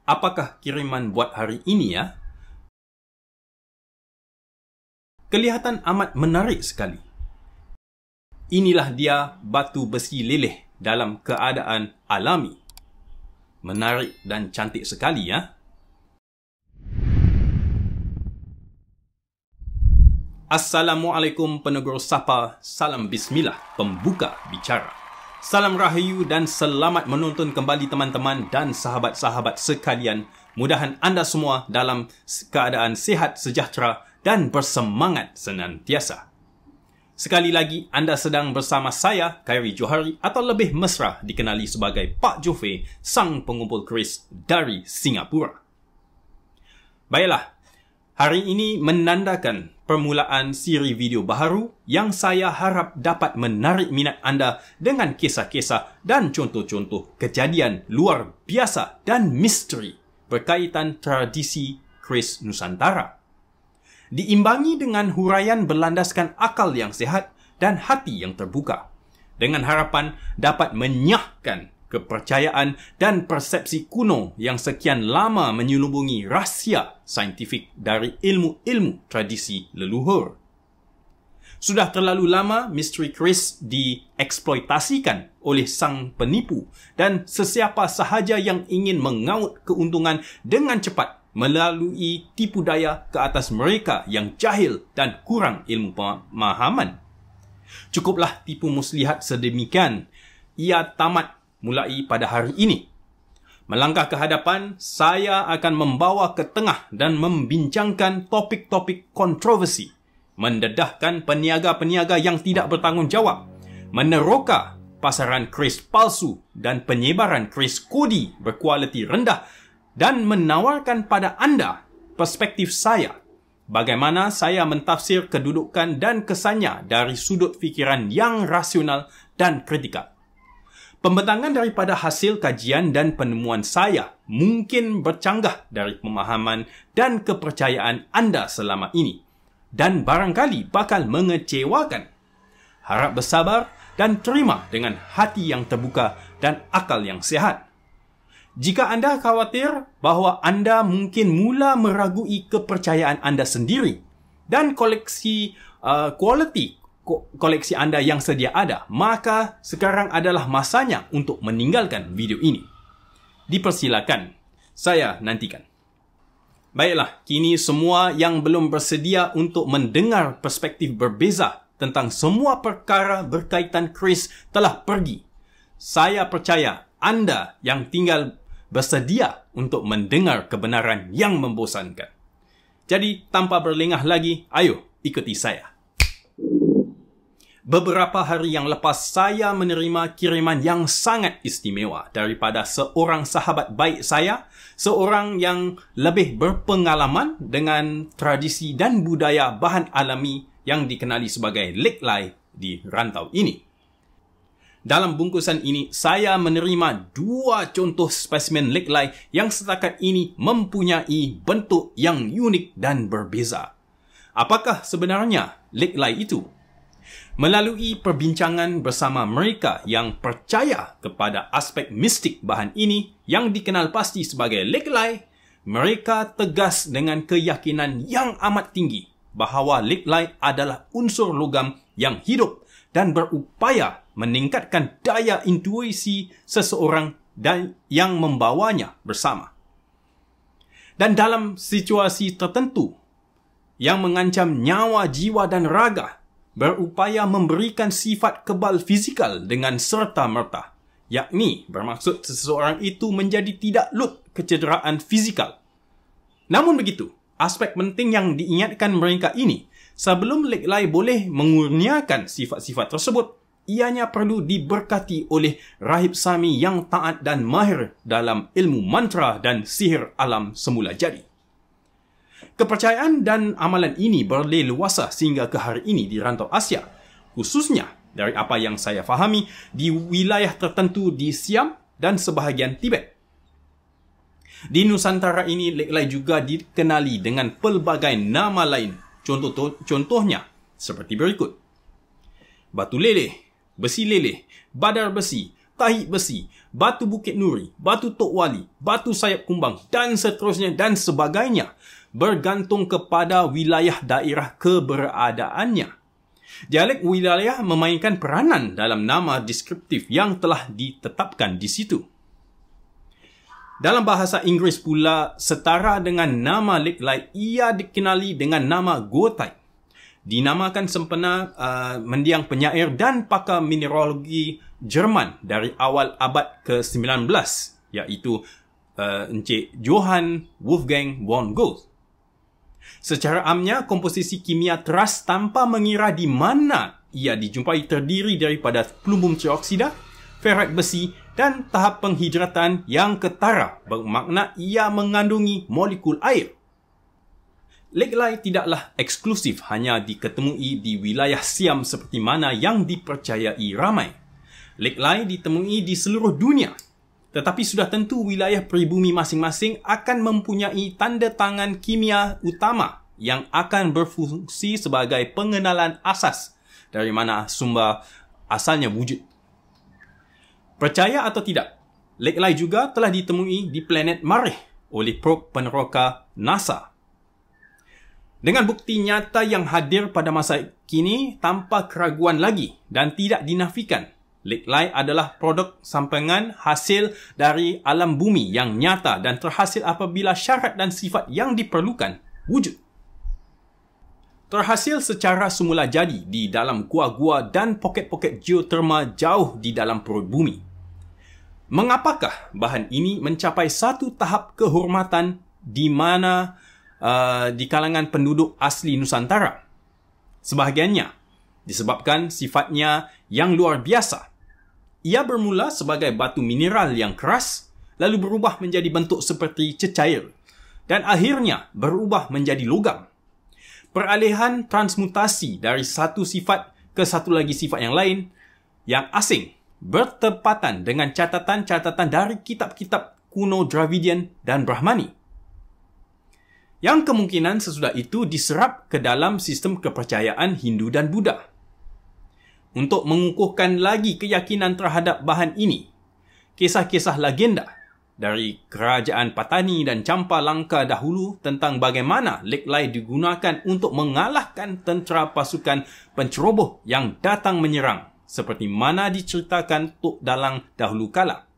apakah kiriman buat hari ini ya? Kelihatan amat menarik sekali. Inilah dia batu besi leleh dalam keadaan alami. Menarik dan cantik sekali ya. Assalamualaikum penegur sapa, salam bismillah, pembuka bicara. Salam rahayu dan selamat menonton kembali teman-teman dan sahabat-sahabat sekalian. Mudahan anda semua dalam keadaan sihat, sejahtera dan bersemangat senantiasa. Sekali lagi, anda sedang bersama saya, Khairi Johari, atau lebih mesra dikenali sebagai Pak Jofe, sang pengumpul keris dari Singapura. Baiklah, hari ini menandakan permulaan siri video baharu yang saya harap dapat menarik minat anda dengan kisah-kisah dan contoh-contoh kejadian luar biasa dan misteri berkaitan tradisi keris Nusantara. Diimbangi dengan huraian berlandaskan akal yang sihat dan hati yang terbuka, dengan harapan dapat menyahkan kepercayaan dan persepsi kuno yang sekian lama menyelubungi rahsia saintifik dari ilmu-ilmu tradisi leluhur. Sudah terlalu lama misteri keris dieksploitasikan oleh sang penipu dan sesiapa sahaja yang ingin mengaut keuntungan dengan cepat melalui tipu daya ke atas mereka yang jahil dan kurang ilmu pemahaman. Cukuplah tipu muslihat sedemikian, ia tamat mulai pada hari ini. Melangkah ke hadapan, saya akan membawa ke tengah dan membincangkan topik-topik kontroversi, mendedahkan peniaga-peniaga yang tidak bertanggungjawab, meneroka pasaran keris palsu dan penyebaran keris kodi berkualiti rendah, dan menawarkan pada anda perspektif saya, bagaimana saya mentafsir kedudukan dan kesannya dari sudut fikiran yang rasional dan kritikal. Pembentangan daripada hasil kajian dan penemuan saya mungkin bercanggah dari pemahaman dan kepercayaan anda selama ini, dan barangkali bakal mengecewakan. Harap bersabar dan terima dengan hati yang terbuka dan akal yang sihat. Jika anda khawatir bahawa anda mungkin mula meragui kepercayaan anda sendiri dan kualiti koleksi anda yang sedia ada, maka sekarang adalah masanya untuk meninggalkan video ini. Dipersilakan, saya nantikan. Baiklah, kini semua yang belum bersedia untuk mendengar perspektif berbeza tentang semua perkara berkaitan keris telah pergi. Saya percaya anda yang tinggal bersedia untuk mendengar kebenaran yang membosankan. Jadi, tanpa berlengah lagi, ayo ikuti saya. Beberapa hari yang lepas, saya menerima kiriman yang sangat istimewa daripada seorang sahabat baik saya, seorang yang lebih berpengalaman dengan tradisi dan budaya bahan alami yang dikenali sebagai Lek Lai di rantau ini. Dalam bungkusan ini, saya menerima 2 contoh spesimen Lek Lai yang setakat ini mempunyai bentuk yang unik dan berbeza. Apakah sebenarnya Lek Lai itu? Melalui perbincangan bersama mereka yang percaya kepada aspek mistik bahan ini yang dikenal pasti sebagai Lek Lai, mereka tegas dengan keyakinan yang amat tinggi bahawa Lek Lai adalah unsur logam yang hidup dan berupaya meningkatkan daya intuisi seseorang dan yang membawanya bersama. Dan dalam situasi tertentu yang mengancam nyawa, jiwa dan raga, berupaya memberikan sifat kebal fizikal dengan serta-merta, yakni bermaksud seseorang itu menjadi tidak lut kecederaan fizikal. Namun begitu, aspek penting yang diingatkan mereka ini, sebelum Lek Lai boleh mengurniakan sifat-sifat tersebut, ianya perlu diberkati oleh rahib Sami yang taat dan mahir dalam ilmu mantra dan sihir alam semula jadi. Kepercayaan dan amalan ini berleluasa sehingga ke hari ini di rantau Asia, khususnya dari apa yang saya fahami di wilayah tertentu di Siam dan sebahagian Tibet. Di Nusantara ini, Lek Lai juga dikenali dengan pelbagai nama lain. Contohnya seperti berikut: batu leleh, besi leleh, badar besi, Tahik Besi, Batu Bukit Nuri, Batu Tok Wali, Batu Sayap Kumbang dan seterusnya dan sebagainya, bergantung kepada wilayah daerah keberadaannya. Dialek wilayah memainkan peranan dalam nama deskriptif yang telah ditetapkan di situ. Dalam bahasa Inggeris pula, setara dengan nama Lake Lai, ia dikenali dengan nama goethite. Dinamakan sempena mendiang penyair dan pakar mineralogi Jerman dari awal abad ke-19, iaitu Encik Johann Wolfgang von Goethe. Secara amnya, komposisi kimia teras tanpa mengira di mana ia dijumpai terdiri daripada plumum trioksida, ferrit besi dan tahap penghidratan yang ketara, bermakna ia mengandungi molekul air. Lake Lai tidaklah eksklusif hanya diketemui di wilayah Siam seperti mana yang dipercayai ramai. Lake Lai ditemui di seluruh dunia. Tetapi sudah tentu wilayah peribumi masing-masing akan mempunyai tanda tangan kimia utama yang akan berfungsi sebagai pengenalan asas dari mana sumber asalnya wujud. Percaya atau tidak, Lake Lai juga telah ditemui di planet Marikh oleh probe peneroka NASA. Dengan bukti nyata yang hadir pada masa kini tanpa keraguan lagi dan tidak dinafikan, Lake Lai adalah produk sampangan hasil dari alam bumi yang nyata dan terhasil apabila syarat dan sifat yang diperlukan wujud. Terhasil secara semula jadi di dalam gua-gua dan poket-poket geoterma jauh di dalam perut bumi. Mengapakah bahan ini mencapai satu tahap kehormatan di mana di kalangan penduduk asli Nusantara? Sebahagiannya disebabkan sifatnya yang luar biasa. Ia bermula sebagai batu mineral yang keras, lalu berubah menjadi bentuk seperti cecair, dan akhirnya berubah menjadi logam. Peralihan transmutasi dari satu sifat ke satu lagi sifat yang lain, yang asing, bertepatan dengan catatan-catatan dari kitab-kitab kuno Dravidian dan Brahmani. Yang kemungkinan sesudah itu diserap ke dalam sistem kepercayaan Hindu dan Buddha. Untuk mengukuhkan lagi keyakinan terhadap bahan ini, kisah-kisah legenda dari kerajaan Patani dan Champa Langka dahulu tentang bagaimana Lake Lai digunakan untuk mengalahkan tentera pasukan penceroboh yang datang menyerang, seperti mana diceritakan Tok Dalang dahulu kala.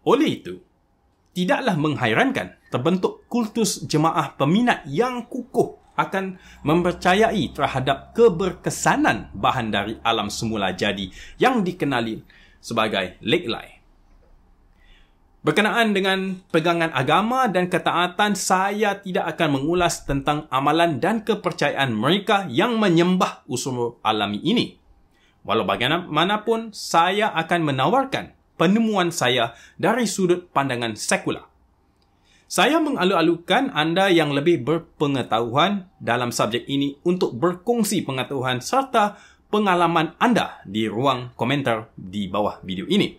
Oleh itu, tidaklah menghairankan terbentuk kultus jemaah peminat yang kukuh akan mempercayai terhadap keberkesanan bahan dari alam semula jadi yang dikenali sebagai Lake Lai. Berkenaan dengan pegangan agama dan ketaatan, saya tidak akan mengulas tentang amalan dan kepercayaan mereka yang menyembah unsur alami ini. Walau bagaimanapun, saya akan menawarkan penemuan saya dari sudut pandangan sekular. Saya mengalu-alukan anda yang lebih berpengetahuan dalam subjek ini untuk berkongsi pengetahuan serta pengalaman anda di ruang komentar di bawah video ini.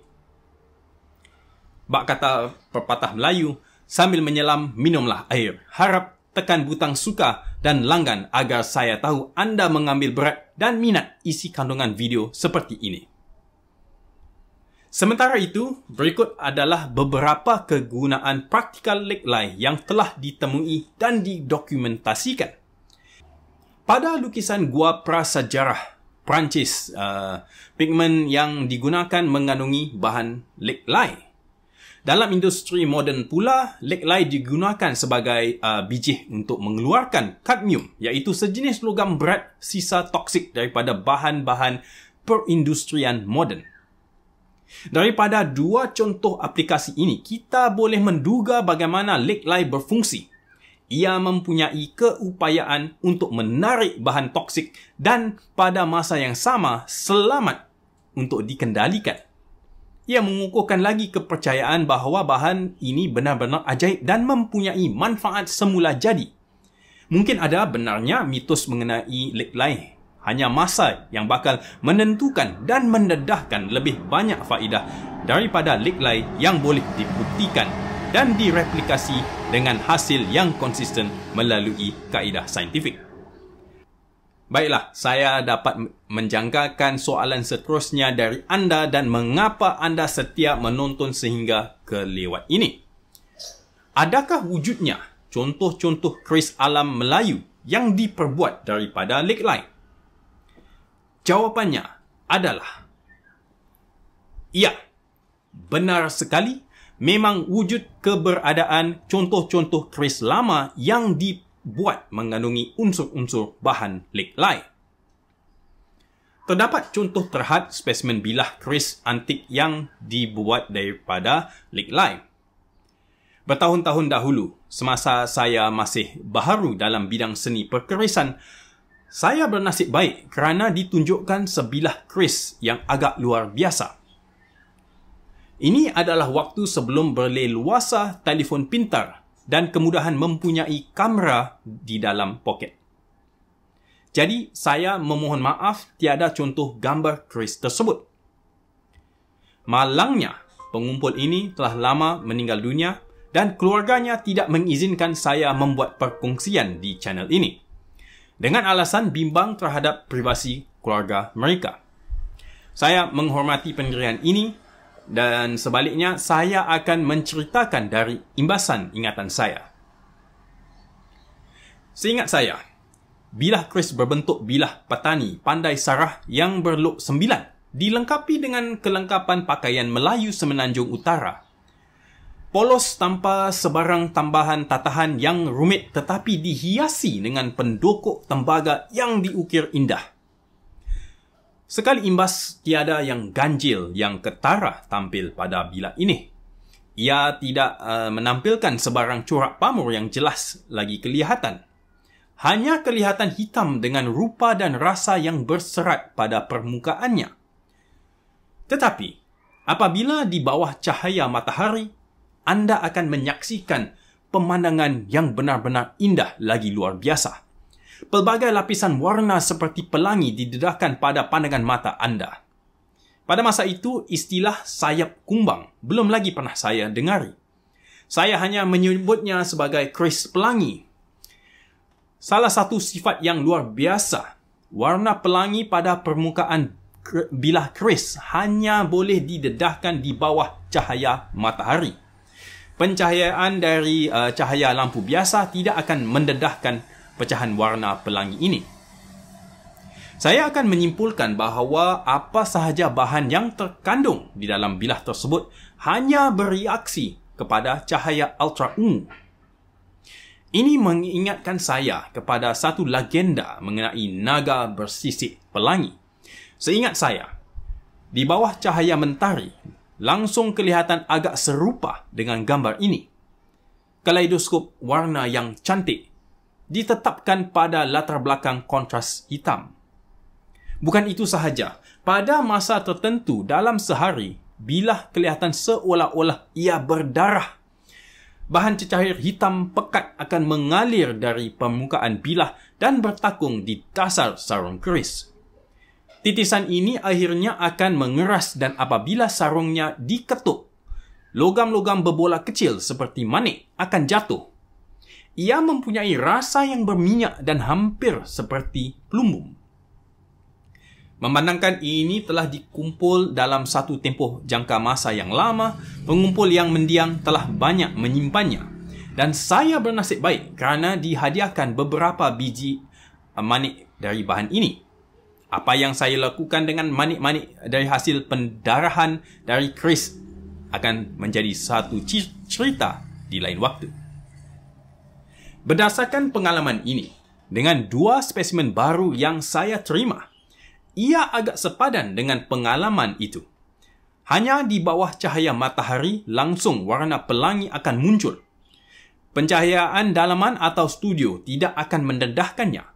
Bak kata pepatah Melayu, sambil menyelam minumlah air. Harap tekan butang suka dan langgan agar saya tahu anda mengambil berat dan minat isi kandungan video seperti ini. Sementara itu, berikut adalah beberapa kegunaan praktikal Lake Lai yang telah ditemui dan didokumentasikan. Pada lukisan gua prasejarah Perancis, pigmen yang digunakan mengandungi bahan Lake Lai. Dalam industri moden pula, Lake Lai digunakan sebagai bijih untuk mengeluarkan kadmium, iaitu sejenis logam berat sisa toksik daripada bahan-bahan perindustrian moden. Daripada dua contoh aplikasi ini, kita boleh menduga bagaimana Lake Lai berfungsi. Ia mempunyai keupayaan untuk menarik bahan toksik dan pada masa yang sama selamat untuk dikendalikan. Ia mengukuhkan lagi kepercayaan bahawa bahan ini benar-benar ajaib dan mempunyai manfaat semula jadi. Mungkin ada benarnya mitos mengenai Lake Lai. Hanya masa yang bakal menentukan dan mendedahkan lebih banyak faedah daripada Lake Lai yang boleh dibuktikan dan direplikasi dengan hasil yang konsisten melalui kaedah saintifik. Baiklah, saya dapat menjangkakan soalan seterusnya dari anda dan mengapa anda setia menonton sehingga ke lewat ini. Adakah wujudnya contoh-contoh keris alam Melayu yang diperbuat daripada lek lai? Jawapannya adalah ya, benar sekali. Memang wujud keberadaan contoh-contoh keris lama yang dibuat mengandungi unsur-unsur bahan lek lai. Terdapat contoh terhad spesimen bilah keris antik yang dibuat daripada lek lai. Bertahun-tahun dahulu, semasa saya masih baharu dalam bidang seni perkerisan, saya bernasib baik kerana ditunjukkan sebilah keris yang agak luar biasa. Ini adalah waktu sebelum berleluasa telefon pintar dan kemudahan mempunyai kamera di dalam poket. Jadi, saya memohon maaf tiada contoh gambar keris tersebut. Malangnya, pengumpul ini telah lama meninggal dunia dan keluarganya tidak mengizinkan saya membuat perkongsian di channel ini dengan alasan bimbang terhadap privasi keluarga mereka. Saya menghormati pendirian ini dan sebaliknya saya akan menceritakan dari imbasan ingatan saya. Seingat saya, bilah keris berbentuk bilah petani pandai sarah yang berlok 9 dilengkapi dengan kelengkapan pakaian Melayu Semenanjung Utara. Polos tanpa sebarang tambahan tatahan yang rumit tetapi dihiasi dengan pendokok tembaga yang diukir indah. Sekali imbas, tiada yang ganjil, yang ketara tampil pada bilah ini. Ia tidak menampilkan sebarang corak pamor yang jelas lagi kelihatan. Hanya kelihatan hitam dengan rupa dan rasa yang berserat pada permukaannya. Tetapi, apabila di bawah cahaya matahari, anda akan menyaksikan pemandangan yang benar-benar indah lagi luar biasa. Pelbagai lapisan warna seperti pelangi didedahkan pada pandangan mata anda. Pada masa itu, istilah sayap kumbang belum lagi pernah saya dengari. Saya hanya menyebutnya sebagai keris pelangi. Salah satu sifat yang luar biasa, warna pelangi pada permukaan bilah keris hanya boleh didedahkan di bawah cahaya matahari. Pencahayaan dari cahaya lampu biasa tidak akan mendedahkan pecahan warna pelangi ini. Saya akan menyimpulkan bahawa apa sahaja bahan yang terkandung di dalam bilah tersebut hanya bereaksi kepada cahaya ultra ungu. Ini mengingatkan saya kepada satu legenda mengenai naga bersisik pelangi. Seingat saya, di bawah cahaya mentari, langsung kelihatan agak serupa dengan gambar ini. Kaleidoskop warna yang cantik ditetapkan pada latar belakang kontras hitam. Bukan itu sahaja, pada masa tertentu dalam sehari, bilah kelihatan seolah-olah ia berdarah. Bahan cecair hitam pekat akan mengalir dari permukaan bilah dan bertakung di dasar sarung keris. Titisan ini akhirnya akan mengeras dan apabila sarungnya diketuk, logam-logam berbola kecil seperti manik akan jatuh. Ia mempunyai rasa yang berminyak dan hampir seperti pelumbung. Memandangkan ini telah dikumpul dalam satu tempoh jangka masa yang lama, pengumpul yang mendiang telah banyak menyimpannya. Dan saya bernasib baik kerana dihadiahkan beberapa biji manik dari bahan ini. Apa yang saya lakukan dengan manik-manik dari hasil pendarahan dari keris akan menjadi satu cerita di lain waktu. Berdasarkan pengalaman ini, dengan 2 spesimen baru yang saya terima, ia agak sepadan dengan pengalaman itu. Hanya di bawah cahaya matahari, langsung warna pelangi akan muncul. Pencahayaan dalaman atau studio tidak akan mendedahkannya.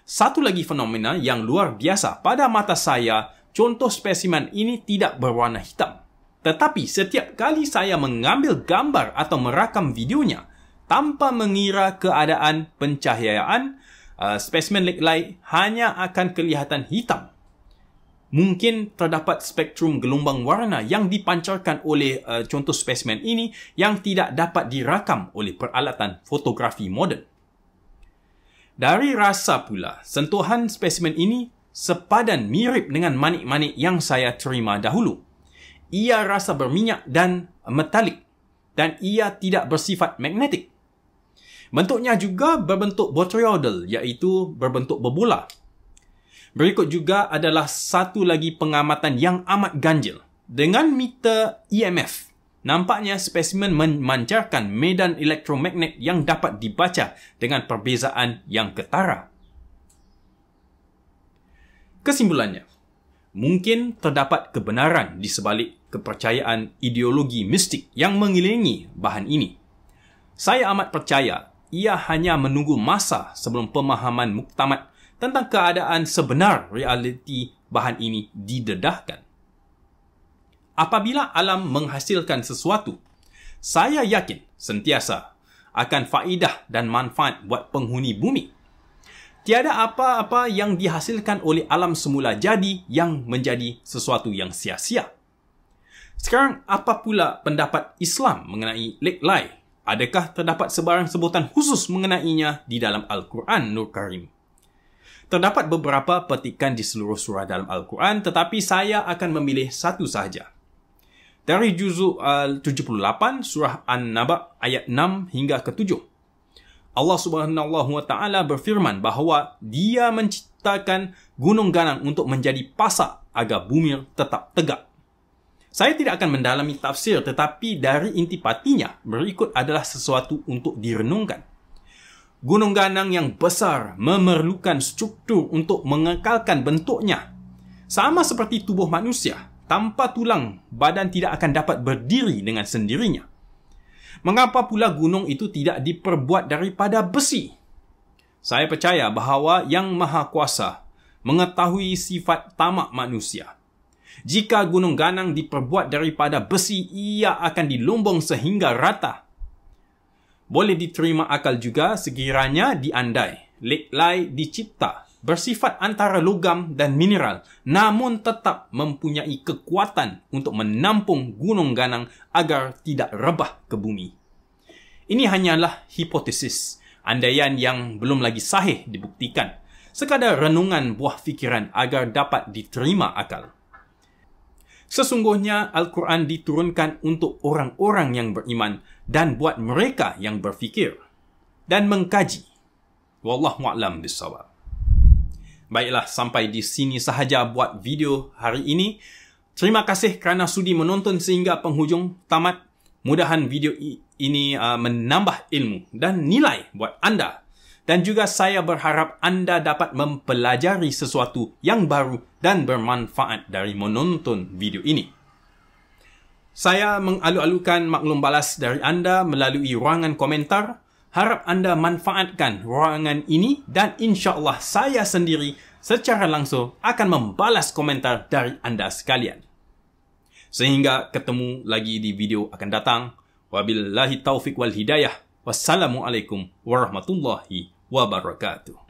Satu lagi fenomena yang luar biasa pada mata saya, contoh spesimen ini tidak berwarna hitam. Tetapi setiap kali saya mengambil gambar atau merakam videonya, tanpa mengira keadaan pencahayaan, spesimen lek lai hanya akan kelihatan hitam. Mungkin terdapat spektrum gelombang warna yang dipancarkan oleh contoh spesimen ini yang tidak dapat dirakam oleh peralatan fotografi moden. Dari rasa pula, sentuhan spesimen ini sepadan mirip dengan manik-manik yang saya terima dahulu. Ia rasa berminyak dan metalik, dan ia tidak bersifat magnetik. Bentuknya juga berbentuk botryoidal, iaitu berbentuk berbola. Berikut juga adalah satu lagi pengamatan yang amat ganjil. Dengan meter EMF, nampaknya spesimen memancarkan medan elektromagnet yang dapat dibaca dengan perbezaan yang ketara. Kesimpulannya, mungkin terdapat kebenaran di sebalik kepercayaan ideologi mistik yang mengelilingi bahan ini. Saya amat percaya ia hanya menunggu masa sebelum pemahaman muktamad tentang keadaan sebenar realiti bahan ini didedahkan. Apabila alam menghasilkan sesuatu, saya yakin sentiasa akan faedah dan manfaat buat penghuni bumi. Tiada apa-apa yang dihasilkan oleh alam semula jadi yang menjadi sesuatu yang sia-sia. Sekarang, apa pula pendapat Islam mengenai Lek Lai? Adakah terdapat sebarang sebutan khusus mengenainya di dalam Al-Quran Nur Karim? Terdapat beberapa petikan di seluruh surah dalam Al-Quran, tetapi saya akan memilih satu sahaja. Dari juzuk 78 surah An-Naba ayat 6 hingga ke-7. Allah Subhanahu wa taala berfirman bahawa Dia menciptakan gunung ganang untuk menjadi pasak agar bumi tetap tegak. Saya tidak akan mendalami tafsir, tetapi dari intipatinya berikut adalah sesuatu untuk direnungkan. Gunung ganang yang besar memerlukan struktur untuk mengekalkan bentuknya. Sama seperti tubuh manusia, tanpa tulang, badan tidak akan dapat berdiri dengan sendirinya. Mengapa pula gunung itu tidak diperbuat daripada besi? Saya percaya bahawa Yang Maha Kuasa mengetahui sifat tamak manusia. Jika gunung ganang diperbuat daripada besi, ia akan dilombong sehingga rata. Boleh diterima akal juga sekiranya diandai Lek Lai dicipta bersifat antara logam dan mineral, namun tetap mempunyai kekuatan untuk menampung gunung ganang agar tidak rebah ke bumi. Ini hanyalah hipotesis, andaian yang belum lagi sahih dibuktikan, sekadar renungan buah fikiran agar dapat diterima akal. Sesungguhnya Al-Quran diturunkan untuk orang-orang yang beriman dan buat mereka yang berfikir dan mengkaji. Wallahu a'lam bissawab. Baiklah, sampai di sini sahaja buat video hari ini. Terima kasih kerana sudi menonton sehingga penghujung tamat. Mudahan video ini menambah ilmu dan nilai buat anda. Dan juga saya berharap anda dapat mempelajari sesuatu yang baru dan bermanfaat dari menonton video ini. Saya mengalu-alukan maklum balas dari anda melalui ruangan komentar. Harap anda manfaatkan ruangan ini dan insya-Allah saya sendiri secara langsung akan membalas komentar dari anda sekalian. Sehingga ketemu lagi di video akan datang. Wabillahi taufiq wal hidayah. Wassalamualaikum warahmatullahi wabarakatuh.